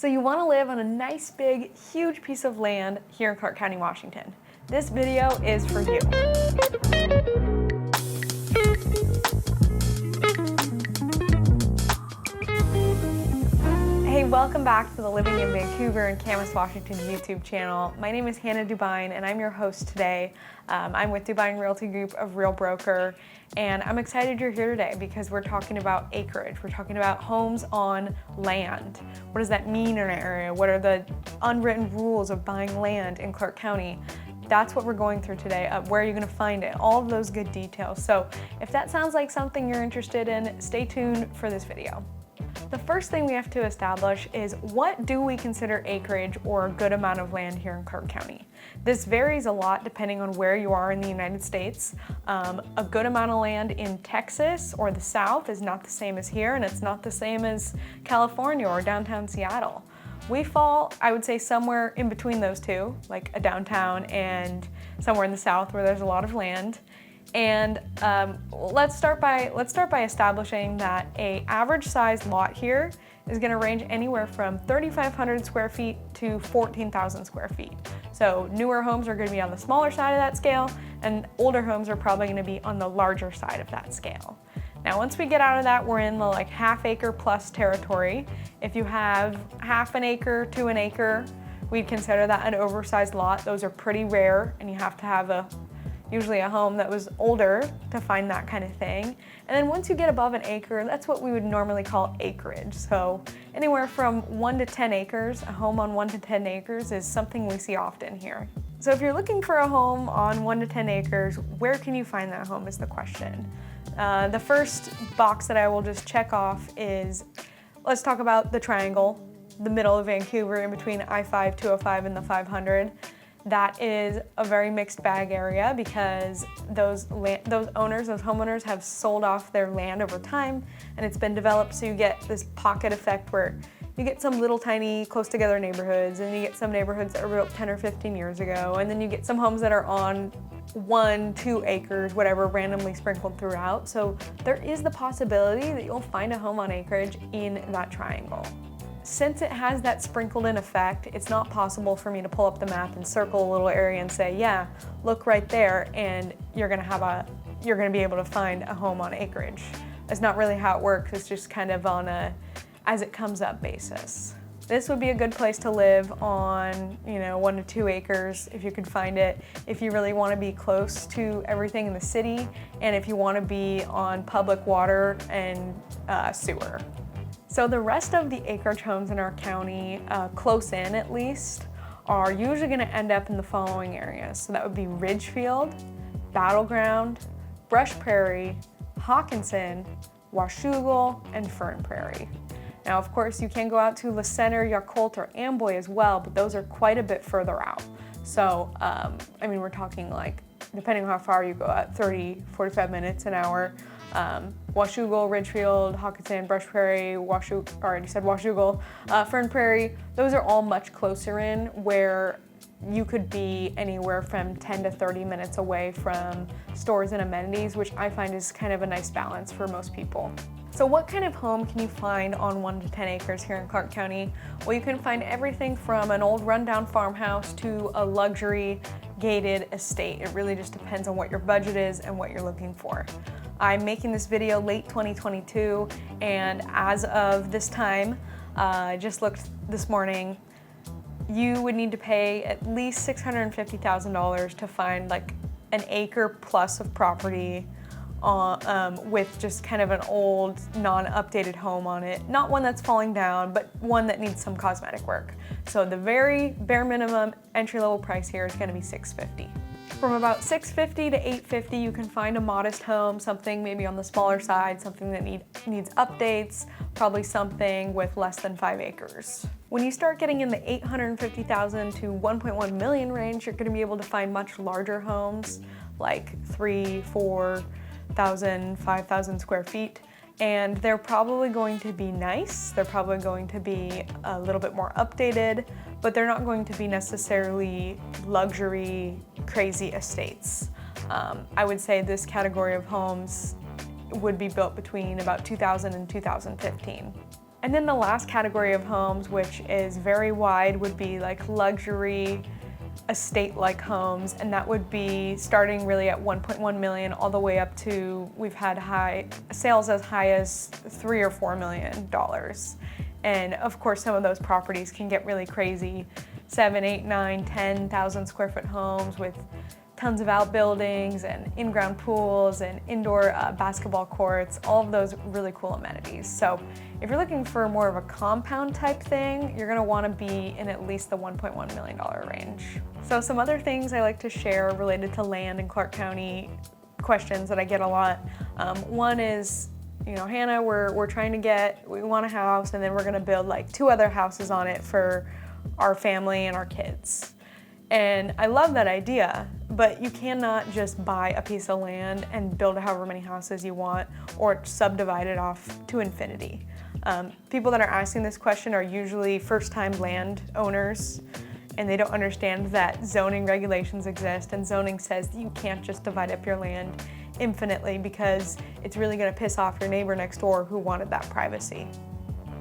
So you want to live on a nice, big, huge piece of land here in Clark County, Washington. This video is for you. Hey, welcome back to the Living in Vancouver and Camas, Washington YouTube channel. My name is Hannah Dubyne and I'm your host today. I'm with Dubyne Realty Group of Real Broker, and I'm excited you're here today because we're talking about acreage. We're talking about homes on land. What does that mean in an area? What are the unwritten rules of buying land in Clark County? That's what we're going through today. Where are you going to find it? All of those good details. So if that sounds like something you're interested in, stay tuned for this video. The first thing we have to establish is, what do we consider acreage or a good amount of land here in Clark County? This varies a lot depending on where you are in the United States. A good amount of land in Texas or the South is not the same as here, and it's not the same as California or downtown Seattle. We fall, I would say, somewhere in between those two, like a downtown and somewhere in the South where there's a lot of land. And let's start by establishing that an average sized lot here is going to range anywhere from 3,500 square feet to 14,000 square feet. So newer homes are going to be on the smaller side of that scale, and older homes are probably going to be on the larger side of that scale. Now, once we get out of that, we're in the like half acre plus territory. If you have half an acre to an acre, we'd consider that an oversized lot. Those are pretty rare, and you have to have usually a home that was older to find that kind of thing. And then once you get above an acre, that's what we would normally call acreage. So anywhere from 1 to 10 acres, a home on 1 to 10 acres is something we see often here. So if you're looking for a home on 1 to 10 acres, where can you find that home is the question. The first box that I will just check off is, let's talk about the triangle, the middle of Vancouver in between I-5, 205 and the 500. That is a very mixed bag area because those homeowners have sold off their land over time, and it's been developed, so you get this pocket effect where you get some little tiny close together neighborhoods, and you get some neighborhoods that were built 10 or 15 years ago, and then you get some homes that are on 1, 2 acres, whatever, randomly sprinkled throughout. So there is the possibility that you'll find a home on acreage in that triangle. Since it has that sprinkled in effect, it's not possible for me to pull up the map and circle a little area and say, yeah, look right there, and you're gonna be able to find a home on acreage. That's not really how it works. It's just kind of on a as it comes up basis. This would be a good place to live on, 1 to 2 acres if you could find it, if you really want to be close to everything in the city, and if you want to be on public water and sewer. So the rest of the acreage homes in our county, close in at least, are usually going to end up in the following areas. So that would be Ridgefield, Battleground, Brush Prairie, Hawkinson, Washougal, and Fern Prairie. Now, of course, you can go out to Le Centre, Yacolt, or Amboy as well, but those are quite a bit further out. So, we're talking like, depending on how far you go out, 30, 45 minutes, an hour. Washougal, Ridgefield, Hawkinson, Brush Prairie, Washougal, Fern Prairie, those are all much closer in, where you could be anywhere from 10 to 30 minutes away from stores and amenities, which I find is kind of a nice balance for most people. So what kind of home can you find on 1 to 10 acres here in Clark County? Well, you can find everything from an old rundown farmhouse to a luxury gated estate. It really just depends on what your budget is and what you're looking for. I'm making this video late 2022, and as of this time, I just looked this morning, you would need to pay at least $650,000 to find like an acre plus of property with just kind of an old, non-updated home on it. Not one that's falling down, but one that needs some cosmetic work. So the very bare minimum entry-level price here is gonna be $650,000. From about $650,000 to $850,000, you can find a modest home, something maybe on the smaller side, something that needs updates, probably something with less than 5 acres. When you start getting in the $850,000 to $1.1 million range, you're gonna be able to find much larger homes, like 3,000, 4,000, 5,000 square feet. And they're probably going to be nice, they're probably going to be a little bit more updated, but they're not going to be necessarily luxury, crazy estates. I would say this category of homes would be built between about 2000 and 2015. And then the last category of homes, which is very wide, would be like luxury estate-like homes, and that would be starting really at 1.1 million all the way up to, we've had sales as high as $3 or $4 million. And of course, some of those properties can get really crazy, 7, 8, 9, 10,000 square foot homes with tons of outbuildings and in-ground pools and indoor basketball courts, all of those really cool amenities. So if you're looking for more of a compound type thing, you're gonna wanna be in at least the $1.1 million range. So some other things I like to share related to land in Clark County, questions that I get a lot. One is, you know, Hannah, we want a house, and then we're gonna build like 2 other houses on it for our family and our kids. And I love that idea, but you cannot just buy a piece of land and build however many houses you want or subdivide it off to infinity. People that are asking this question are usually first-time land owners, and they don't understand that zoning regulations exist, and zoning says that you can't just divide up your land infinitely because it's really gonna piss off your neighbor next door who wanted that privacy.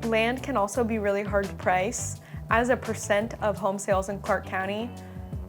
Land can also be really hard to price. As a percent of home sales in Clark County,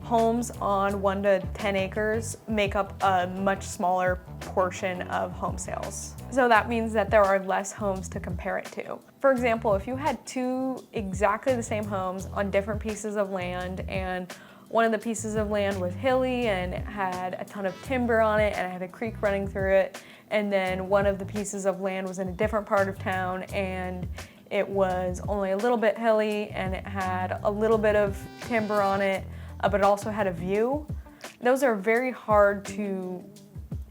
homes on 1 to 10 acres make up a much smaller portion of home sales. So that means that there are less homes to compare it to. For example, if you had 2 exactly the same homes on different pieces of land, and one of the pieces of land was hilly and it had a ton of timber on it and it had a creek running through it, and then one of the pieces of land was in a different part of town and it was only a little bit hilly and it had a little bit of timber on it, but it also had a view. Those are very hard to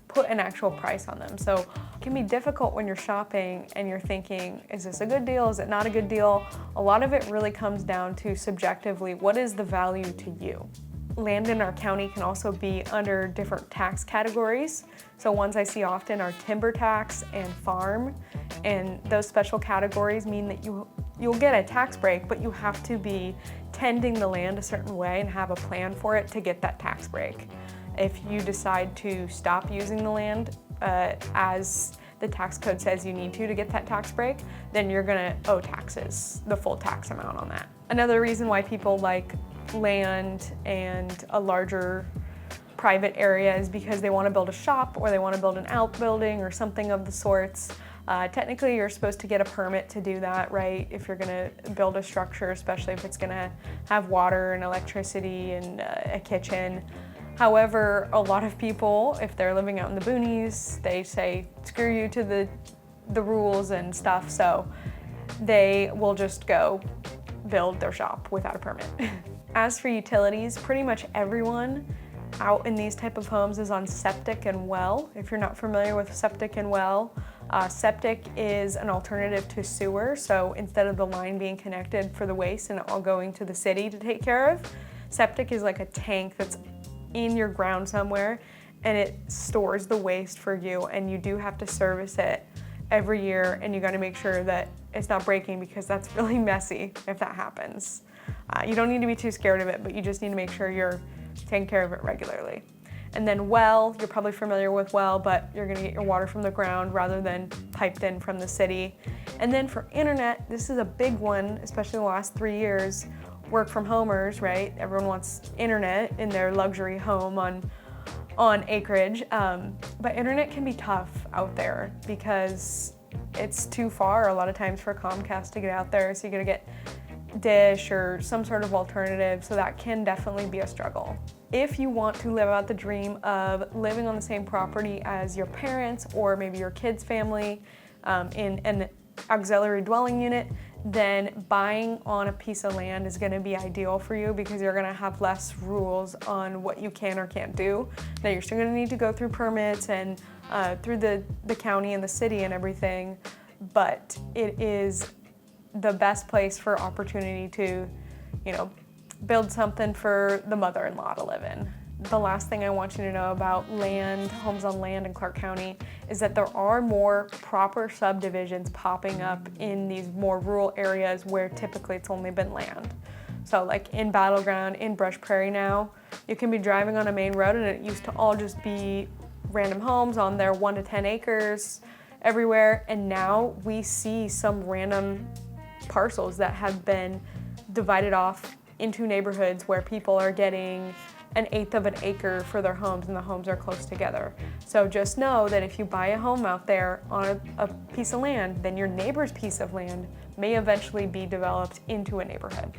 put an actual price on them. So it can be difficult when you're shopping and you're thinking, is this a good deal? Is it not a good deal? A lot of it really comes down to subjectively, what is the value to you? Land in our county can also be under different tax categories. So ones I see often are timber tax and farm, and those special categories mean that you'll get a tax break, but you have to be tending the land a certain way and have a plan for it to get that tax break. If you decide to stop using the land as the tax code says you need to get that tax break, then you're gonna owe taxes, the full tax amount on that. Another reason why people like land and a larger private area is because they want to build a shop or they want to build an outbuilding or something of the sorts. Technically, you're supposed to get a permit to do that, right? If you're gonna build a structure, especially if it's gonna have water and electricity and a kitchen. However, a lot of people, if they're living out in the boonies, they say, screw you to the rules and stuff, so they will just go build their shop without a permit. As for utilities, pretty much everyone out in these type of homes is on septic and well. If you're not familiar with septic and well, septic is an alternative to sewer. So instead of the line being connected for the waste and it all going to the city to take care of, septic is like a tank that's in your ground somewhere and it stores the waste for you, and you do have to service it every year, and you got to make sure that it's not breaking because that's really messy if that happens. You don't need to be too scared of it, but you just need to make sure you're taking care of it regularly. And then well, you're probably familiar with well, but you're gonna get your water from the ground rather than piped in from the city. And then for internet, this is a big one, especially in the last 3 years, work from homers, right? Everyone wants internet in their luxury home on Acreage, but internet can be tough out there because it's too far a lot of times for Comcast to get out there, so you gotta get Dish or some sort of alternative, so that can definitely be a struggle. If you want to live out the dream of living on the same property as your parents or maybe your kids' family in an auxiliary dwelling unit, then buying on a piece of land is going to be ideal for you because you're going to have less rules on what you can or can't do. Now you're still going to need to go through permits and through the county and the city and everything, but it is the best place for opportunity to, you know, build something for the mother-in-law to live in. The last thing I want you to know about land, homes on land in Clark County, is that there are more proper subdivisions popping up in these more rural areas where typically it's only been land. So like in Battleground, in Brush Prairie now, you can be driving on a main road and it used to all just be random homes on their 1 to 10 acres everywhere, and now we see some random parcels that have been divided off into neighborhoods where people are getting 1/8 of an acre for their homes, and the homes are close together. So just know that if you buy a home out there on a piece of land, then your neighbor's piece of land may eventually be developed into a neighborhood.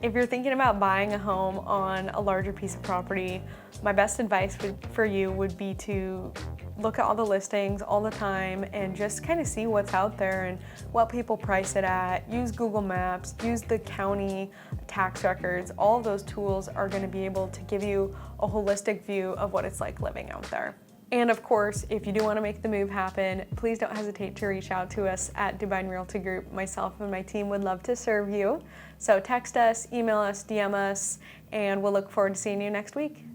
If you're thinking about buying a home on a larger piece of property, my best advice for you would be to look at all the listings all the time and just kind of see what's out there and what people price it at. Use Google Maps, use the county tax records. All of those tools are going to be able to give you a holistic view of what it's like living out there. And of course, if you do want to make the move happen, please don't hesitate to reach out to us at Dubyne Realty Group. Myself and my team would love to serve you. So text us, email us, DM us, and we'll look forward to seeing you next week.